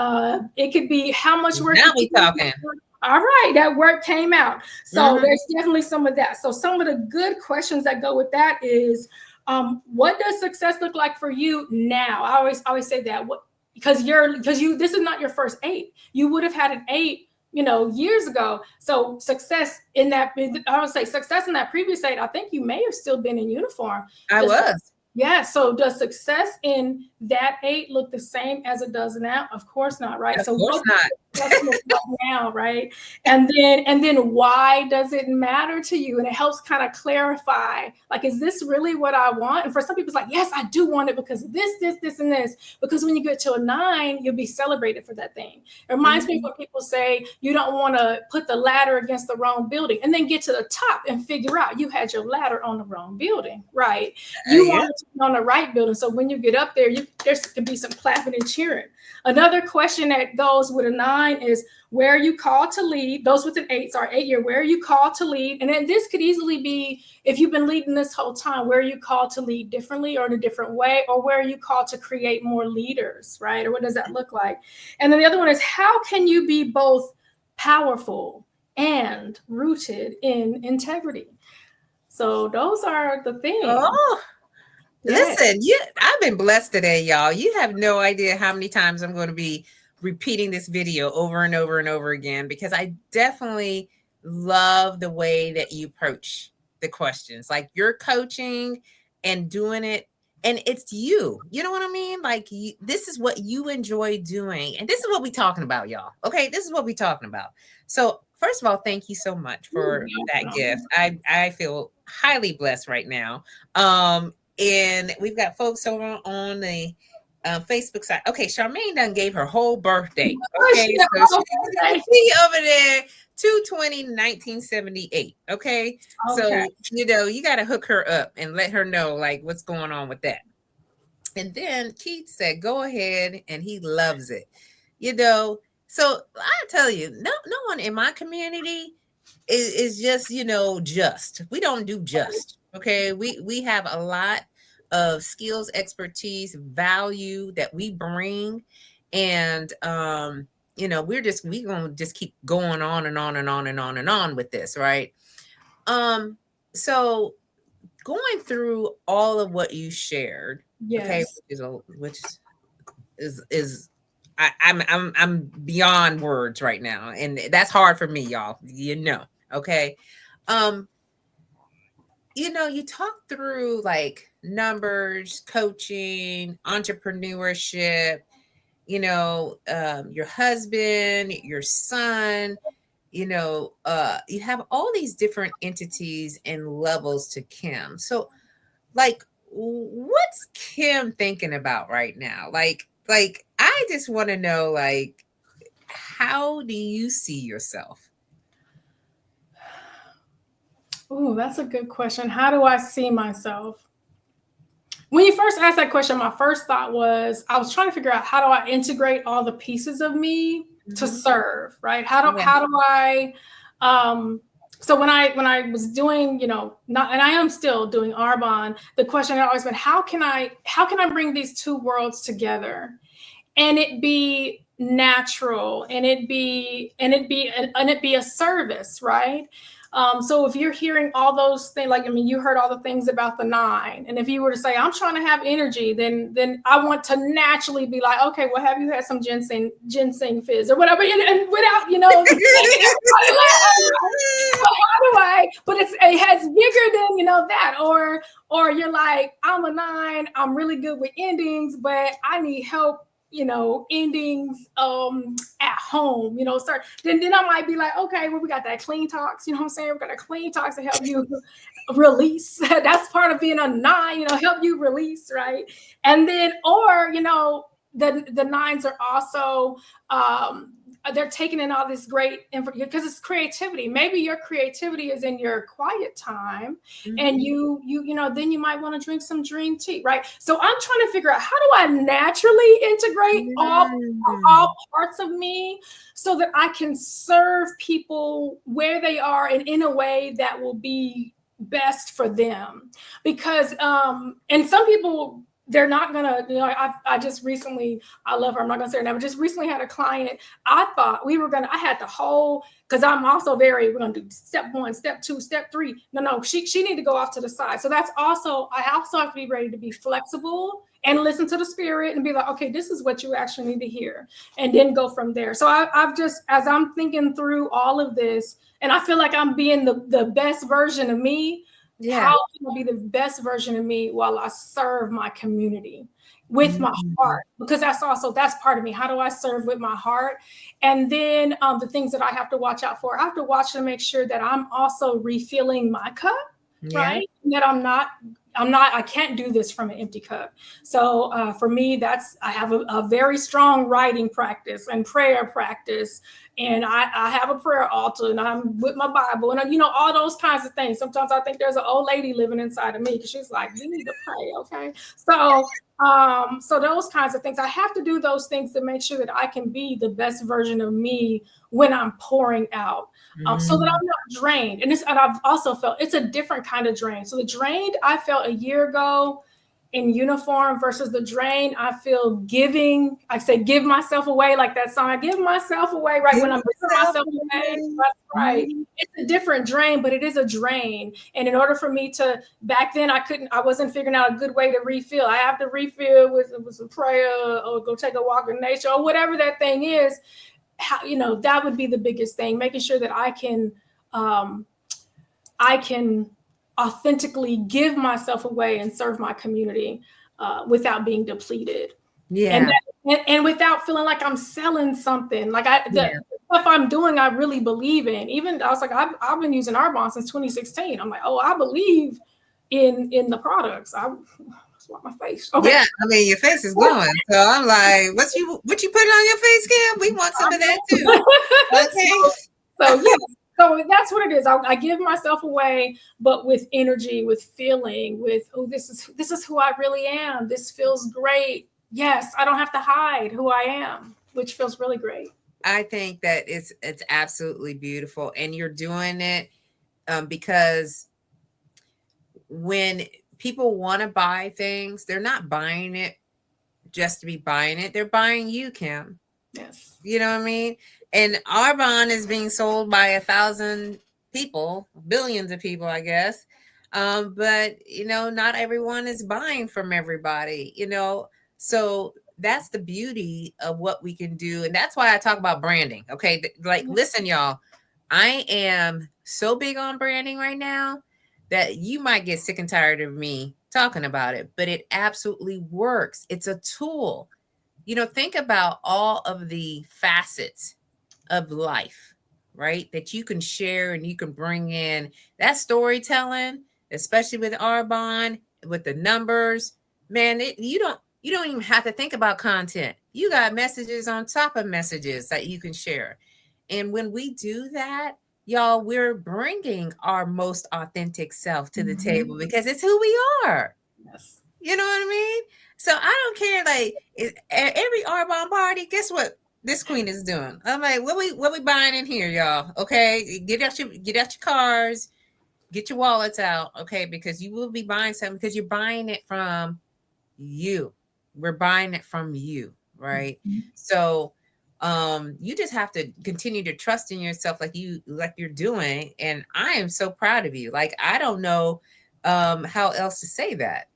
It could be how much work. Now we talking. All right, that work came out. So there's definitely some of that. So some of the good questions that go with that is, what does success look like for you now? I always say that, because this is not your first 8. You would have had an 8, years ago. So success in that, I would say success in that previous 8, I think you may have still been in uniform. I was. Yeah. So does success in that 8 look the same as it does now? Of course not, right? Of course not. Now, right? And then why does it matter to you? And it helps kind of clarify, like, is this really what I want? And for some people, it's like, yes, I do want it because of this, and this. Because when you get to a 9, you'll be celebrated for that thing. It reminds me of when people say you don't want to put the ladder against the wrong building and then get to the top and figure out you had your ladder on the wrong building, right? You want it to be on the right building. So when you get up there, there can be some clapping and cheering. Another question that goes with a 9 is, where are you called to lead? Those with an 8, sorry, 8 year, where are you called to lead? And then this could easily be, if you've been leading this whole time, where are you called to lead differently or in a different way? Or where are you called to create more leaders, right? Or what does that look like? And then the other one is, how can you be both powerful and rooted in integrity? So those are the things. Oh. Listen, I've been blessed today, y'all. You have no idea how many times I'm going to be repeating this video over and over and over again, because I definitely love the way that you approach the questions. Like, you're coaching and doing it, and it's you. You know what I mean? Like, this is what you enjoy doing, and this is what we're talking about, y'all. Okay, this is what we're talking about. So, first of all, thank you so much for that gift. I feel highly blessed right now. And we've got folks over on the Facebook side. Okay, Charmaine done gave her whole birthday. Okay, so she over there, 2/20/1978. Okay, so you got to hook her up and let her know like what's going on with that. And then Keith said, "Go ahead," and he loves it. So I tell you, no one in my community is just just. We don't do just. Okay, we have a lot of skills, expertise, value that we bring, and we're gonna just keep going on and on and on and on and on with this, right? So going through all of what you shared, okay, which is I'm beyond words right now, and that's hard for me, y'all. Okay. You talk through like numbers, coaching, entrepreneurship, your husband, your son, you have all these different entities and levels to Kim. So like, what's Kim thinking about right now? Like, I just want to know, like, how do you see yourself? Oh, that's a good question. How do I see myself? When you first asked that question, my first thought was, I was trying to figure out, how do I integrate all the pieces of me to serve, right? How do I, so when I was doing, and I am still doing Arbonne, the question had always been, how can I bring these two worlds together and it be natural and it be a service, right? So if you're hearing all those things, like, you heard all the things about the 9, and if you were to say, I'm trying to have energy, then I want to naturally be like, okay, well, have you had some ginseng fizz or whatever, and without, but how do I, but it has bigger than, that, or you're like, I'm a 9, I'm really good with endings, but I need help, endings at home, start, then I might be like, okay, well, we got that clean talks, what I'm saying? We're gonna clean talks to help you release. That's part of being a 9, help you release, right? And then, or the 9s are also they're taking in all this great information because it's creativity. Maybe your creativity is in your quiet time, and then you might want to drink some dream tea, right? So I'm trying to figure out, how do I naturally integrate all parts of me so that I can serve people where they are and in a way that will be best for them. Because and some people, they're not gonna, I just recently, I love her, I'm not gonna say her name, but just recently had a client. I thought I had the whole, because I'm also we're gonna do step 1, step 2, step 3. No, she need to go off to the side. So that's also, I also have to be ready to be flexible and listen to the spirit and be like, okay, this is what you actually need to hear, and then go from there. So I've just, as I'm thinking through all of this, and I feel like I'm being the best version of me. Yeah. How can I be the best version of me while I serve my community with my heart? Because that's part of me. How do I serve with my heart? And then the things that I have to watch out for, I have to watch to make sure that I'm also refilling my cup, right? And that I can't do this from an empty cup. So for me, I have a very strong writing practice and prayer practice. And I have a prayer altar, and I'm with my Bible, and all those kinds of things. Sometimes I think there's an old lady living inside of me, because she's like, you need to pray, okay? So those kinds of things, I have to do those things to make sure that I can be the best version of me when I'm pouring out, so that I'm not drained. And I've also felt it's a different kind of drain. So the drained I felt a year ago in uniform versus the drain I feel giving. I say give myself away, like that song. I give myself away, right? When I'm giving myself away, that's right. It's a different drain, but it is a drain. And in order for me to, back then I wasn't figuring out a good way to refill. I have to refill with some prayer, or go take a walk in nature, or whatever that thing is. That would be the biggest thing, making sure that I can authentically give myself away and serve my community without being depleted. Yeah. And without feeling like I'm selling something. Like the stuff I'm doing, I really believe in. Even I was like, I've been using Arbonne since 2016. I'm like, I believe in the products. My face. Okay. Yeah, I mean, your face is glowing. So I'm like, what you putting on your face, Kim? We want some of that too. Okay. So that's what it is. I give myself away, but with energy, with feeling, with, this is who I really am. This feels great. Yes, I don't have to hide who I am, which feels really great. I think that it's absolutely beautiful, and you're doing it because when people want to buy things, they're not buying it just to be buying it. They're buying you, Kim. Yes. You know what I mean? And Arbonne is being sold by 1,000 people, billions of people, I guess. But not everyone is buying from everybody, so that's the beauty of what we can do. And that's why I talk about branding. Okay. Like, listen, y'all, I am so big on branding right now that you might get sick and tired of me talking about it, but it absolutely works. It's a tool. Think about all of the facets of life, right? That you can share and you can bring in that storytelling, especially with Arbonne, with the numbers. Man, you don't even have to think about content. You got messages on top of messages that you can share. And when we do that, y'all, we're bringing our most authentic self to the table, because it's who we are. Yes. You know what I mean? So I don't care. Like, every Arbonne party, guess what this queen is doing? I'm like, what we buying in here, y'all? Okay, get out your cars, get your wallets out, okay? Because you will be buying something, because you're buying it from you. We're buying it from you, right? So you just have to continue to trust in yourself, like you're doing. And I am so proud of you. Like, I don't know how else to say that.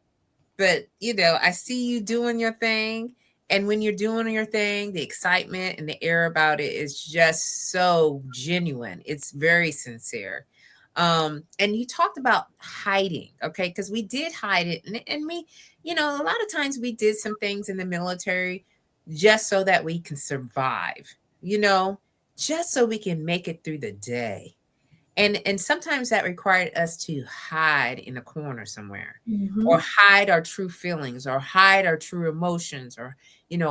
But I see you doing your thing. And when you're doing your thing, the excitement and the air about it is just so genuine. It's very sincere. And you talked about hiding, okay? Because we did hide it. And we, a lot of times we did some things in the military just so that we can survive, just so we can make it through the day. And sometimes that required us to hide in a corner somewhere, or Mm-hmm. hide our true feelings, or hide our true emotions, or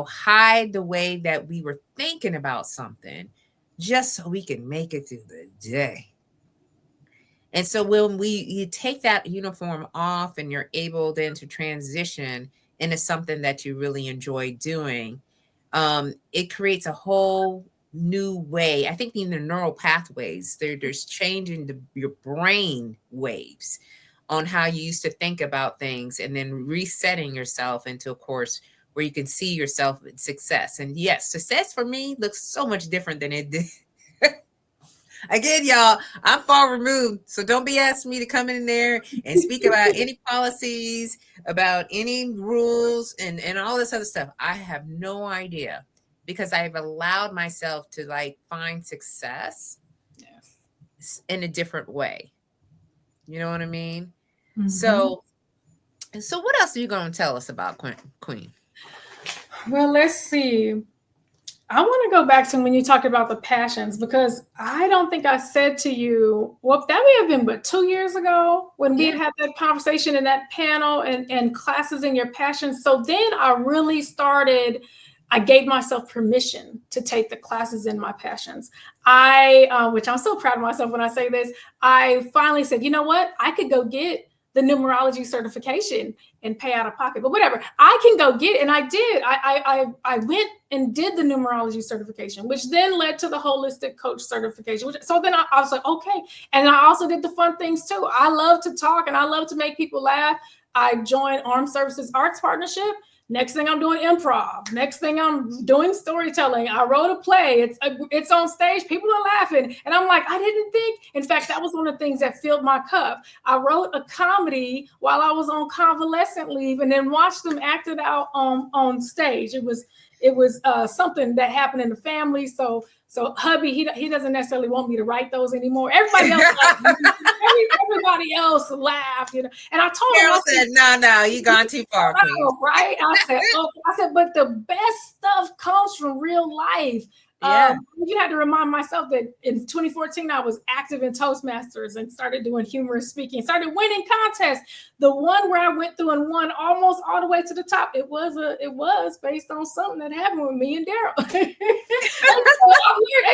hide the way that we were thinking about something, just so we can make it through the day. And so when you take that uniform off and you're able then to transition into something that you really enjoy doing, it creates a whole new way. I think in the neural pathways, there's changing your brain waves on how you used to think about things, and then resetting yourself into a course where you can see yourself in success. And yes, success for me looks so much different than it did. Again, y'all, I'm far removed, so don't be asking me to come in there and speak about any policies, about any rules, and all this other stuff. I have no idea, because I've allowed myself to like find success Yes. in a different way. You know what I mean? Mm-hmm. So what else are you going to tell us about Queen? Well, let's see. I want to go back to when you talked about the passions, because I don't think I said to you, well, that may have been, but 2 years ago when we Yeah. had that conversation in that panel and classes in your passions. So then I gave myself permission to take the classes in my passions. Which I'm so proud of myself when I say this, I finally said, you know what? I could go get the numerology certification and pay out of pocket, but whatever, I can go get it. And I did. I went and did the numerology certification, which then led to the holistic coach certification. So then I was like, okay. And I also did the fun things too. I love to talk and I love to make people laugh. I joined Armed Services Arts Partnership. Next thing I'm doing improv. Next thing I'm doing storytelling. I wrote a play. It's on stage. People are laughing. And I'm like, I didn't think. In fact, that was one of the things that filled my cup. I wrote a comedy while I was on convalescent leave and then watched them act it out on stage. It was something that happened in the family. So hubby, he doesn't necessarily want me to write those anymore. Everybody else everybody else laughed, And I told Carol him, said, no, you gone too far, Queen. right? I said, but the best stuff comes from real life. Yeah. You had to remind myself that in 2014, I was active in Toastmasters and started doing humorous speaking, started winning contests. The one where I went through and won almost all the way to the top, it was based on something that happened with me and Daryl. They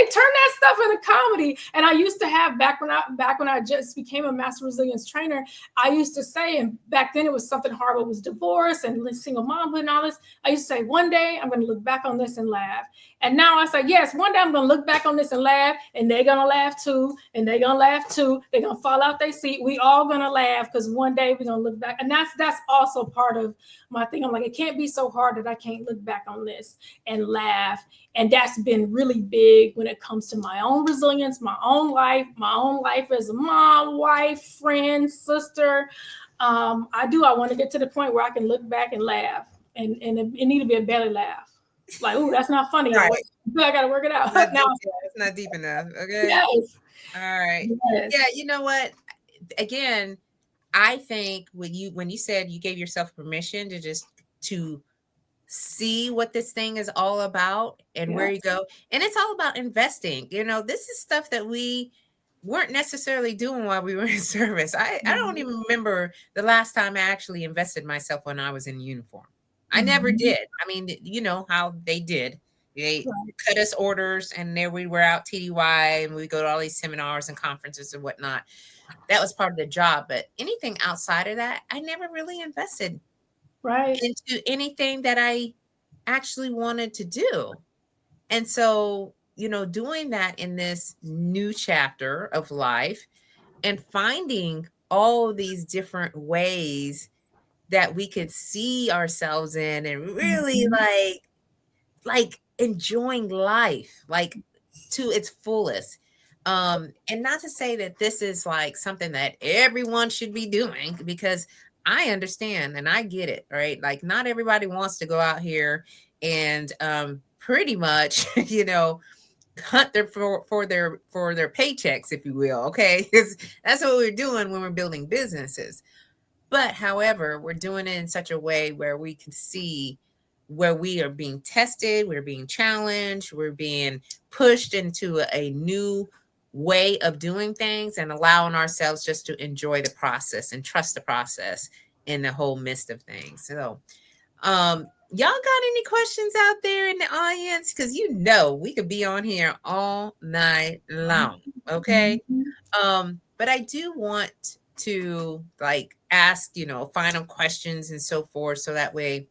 turned that stuff into comedy. And I used to have back when I just became a master resilience trainer, I used to say, and back then it was something horrible, it was divorce and single momhood and all this. I used to say, one day I'm going to look back on this and laugh. And now I say, yes, one day I'm going to look back on this and laugh, and they're going to laugh too, and they're going to laugh too. They're going to fall out their seat. We all going to laugh because one day we're going to look back. And that's also part of my thing. I'm like, it can't be so hard that I can't look back on this and laugh. And that's been really big when it comes to my own resilience, my own life as a mom, wife, friend, sister. I want to get to the point where I can look back and laugh, and it need to be a belly laugh. Like, ooh, that's not funny. Right. I got to work it out. It's not deep enough. Okay. Yes. All right. Yes. Yeah. You know what? Again, I think when you said you gave yourself permission to see what this thing is all about and where you go, and it's all about investing. This is stuff that we weren't necessarily doing while we were in service. I don't even remember the last time I actually invested myself when I was in uniform. I never did. I mean, you know how they did. They cut us orders, and there we were out TDY, and we go to all these seminars and conferences and whatnot. That was part of the job. But anything outside of that, I never really invested into anything that I actually wanted to do. And so, doing that in this new chapter of life and finding all these different ways that we could see ourselves in and really like enjoying life like to its fullest. And not to say that this is like something that everyone should be doing, because I understand and I get it, right? Like not everybody wants to go out here and pretty much, hunt for their paychecks, if you will. Okay. Because that's what we're doing when we're building businesses. But however, we're doing it in such a way where we can see where we are being tested, we're being challenged, we're being pushed into a new way of doing things and allowing ourselves just to enjoy the process and trust the process in the whole midst of things. So, y'all got any questions out there in the audience? Because we could be on here all night long. Okay. Mhm. But I do want to like ask, final questions and so forth. So that way,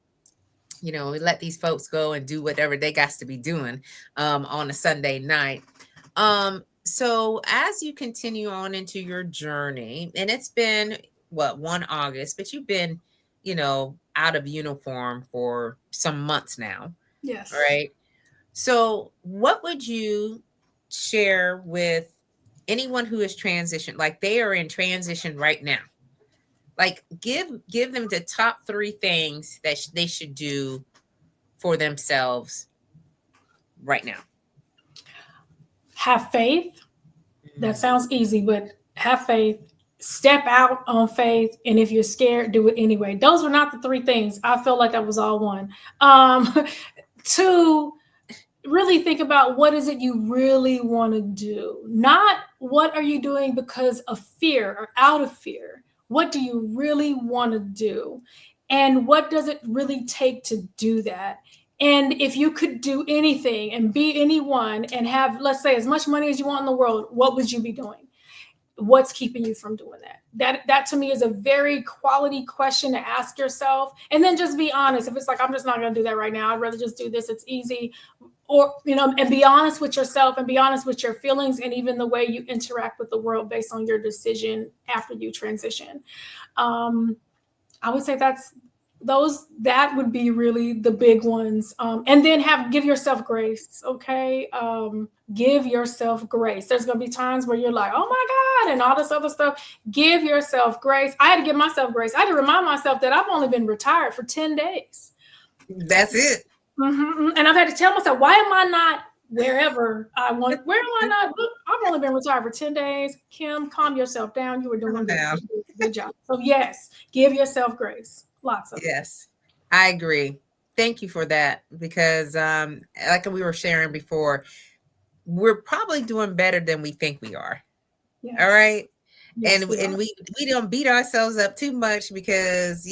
we let these folks go and do whatever they got to be doing on a Sunday night. So as you continue on into your journey, and it's been what, 1 August, but you've been, out of uniform for some months now, Yes. right? So what would you share with anyone who is transitioned, like they are in transition right now? Like give them the top 3 things that they should do for themselves right now. Have faith. That Mm. sounds easy, but have faith. Step out on faith, and if you're scared, do it anyway. Those were not the 3 things. I felt like that was all one. Two, really think about what is it you really want to do, not what are you doing because of fear or out of fear. What do you really want to do, and what does it really take to do that? And if you could do anything and be anyone and have, let's say, as much money as you want in the world, what would you be doing? What's keeping you from doing that? That to me is a very quality question to ask yourself. And then just be honest. If it's like, I'm just not going to do that right now, I'd rather just do this, it's easy. Or, and be honest with yourself and be honest with your feelings and even the way you interact with the world based on your decision after you transition. I would say that would be really the big ones. And then give yourself grace. Okay. Give yourself grace. There's going to be times where you're like, oh my God, and all this other stuff. Give yourself grace. I had to give myself grace. I had to remind myself that I've only been retired for 10 days. That's it. Mm-hmm. And I've had to tell myself, why am I not wherever I want? Where am I not? Look, I've only been retired for 10 days. Kim, calm yourself down. You were doing good. Good job. So yes, give yourself grace. Lots of it. Yes, I agree. Thank you for that, because like we were sharing before, we're probably doing better than we think we are. Yes. All right. Yes, And we don't beat ourselves up too much, because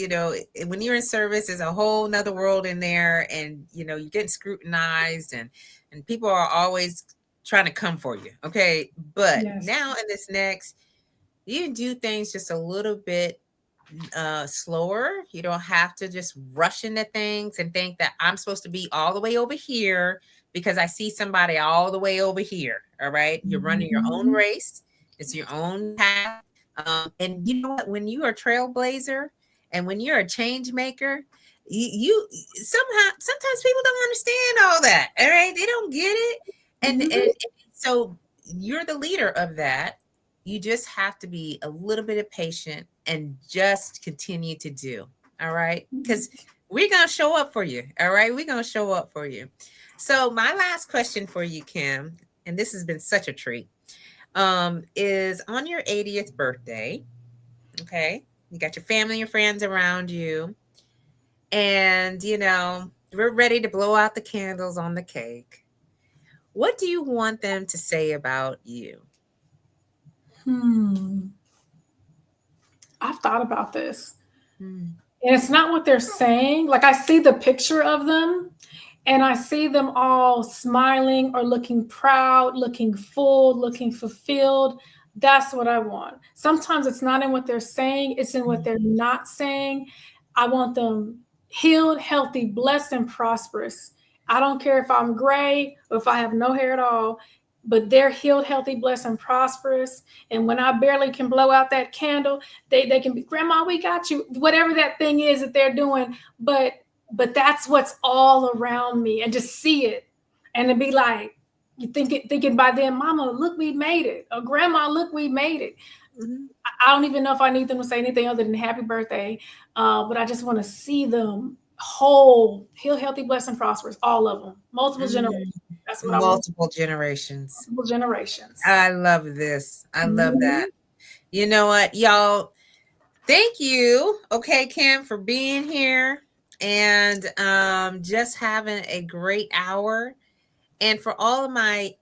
when you're in service, there's a whole nother world in there, and you're getting scrutinized, and people are always trying to come for you. Okay. But now in this next, you can do things just a little bit slower. You don't have to just rush into things and think that I'm supposed to be all the way over here because I see somebody all the way over here. All right. You're running your own race. It's your own path. And you know what? When you are a trailblazer and when you're a change maker, you sometimes people don't understand all that. All right. They don't get it. And so you're the leader of that. You just have to be a little bit of patient and just continue to do. All right. Because we're going to show up for you. All right. We're going to show up for you. So my last question for you, Kim, and this has been such a treat, is on your 80th birthday. Okay. You got your family and friends around you. And, we're ready to blow out the candles on the cake. What do you want them to say about you? I've thought about this. And it's not what they're saying. Like, I see the picture of them and I see them all smiling or looking proud, looking full, looking fulfilled. That's what I want. Sometimes it's not in what they're saying, it's in what they're not saying. I want them healed, healthy, blessed, and prosperous. I don't care if I'm gray or if I have no hair at all, but they're healed, healthy, blessed, and prosperous. And when I barely can blow out that candle, they can be, Grandma, we got you, whatever that thing is that they're doing. But that's what's all around me, and just see it and to be like, you thinking by then, Mama, look, we made it. Or Grandma, look, we made it. I don't even know if I need them to say anything other than happy birthday. But I just want to see them whole, healed, healthy, blessed, and prosperous. All of them, multiple generations. That's what I want. Multiple generations. Multiple generations. I love this. I love that. You know what, y'all? Thank you, okay, Kim, for being here and just having a great hour. And for all of my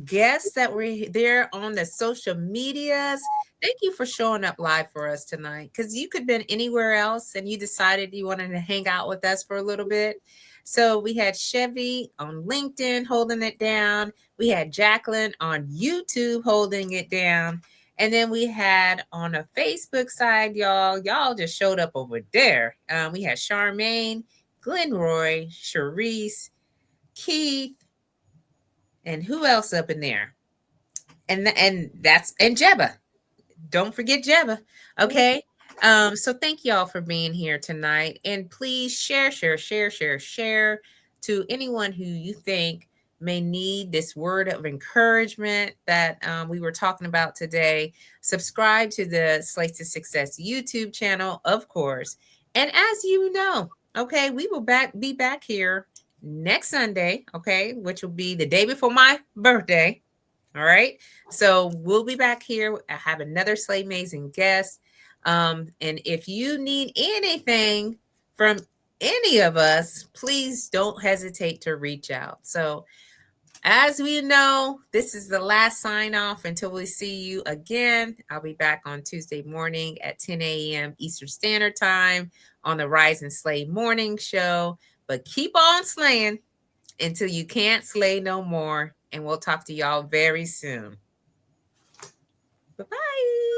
guests that were there on the social medias. Thank you for showing up live for us tonight, because you could have been anywhere else and you decided you wanted to hang out with us for a little bit. So we had Chevy on LinkedIn holding it down. We had Jacqueline on YouTube holding it down. And then we had on a Facebook side, y'all just showed up over there. We had Charmaine, Glenroy, Sharice, Keith, and who else up in there? And Jeba. Don't forget Jeba. Okay. So thank y'all for being here tonight. And please share to anyone who you think may need this word of encouragement that we were talking about today. Subscribe to the Slate to Success YouTube channel, of course. And as you know, okay, we will be back here next Sunday, okay, which will be the day before my birthday. All right. So we'll be back here. I have another Slay Amazing guest. And if you need anything from any of us, please don't hesitate to reach out. So, as we know, this is the last sign off until we see you again. I'll be back on Tuesday morning at 10 a.m. Eastern Standard Time on the Rise and Slay Morning Show. But keep on slaying until you can't slay no more. And we'll talk to y'all very soon. Bye-bye.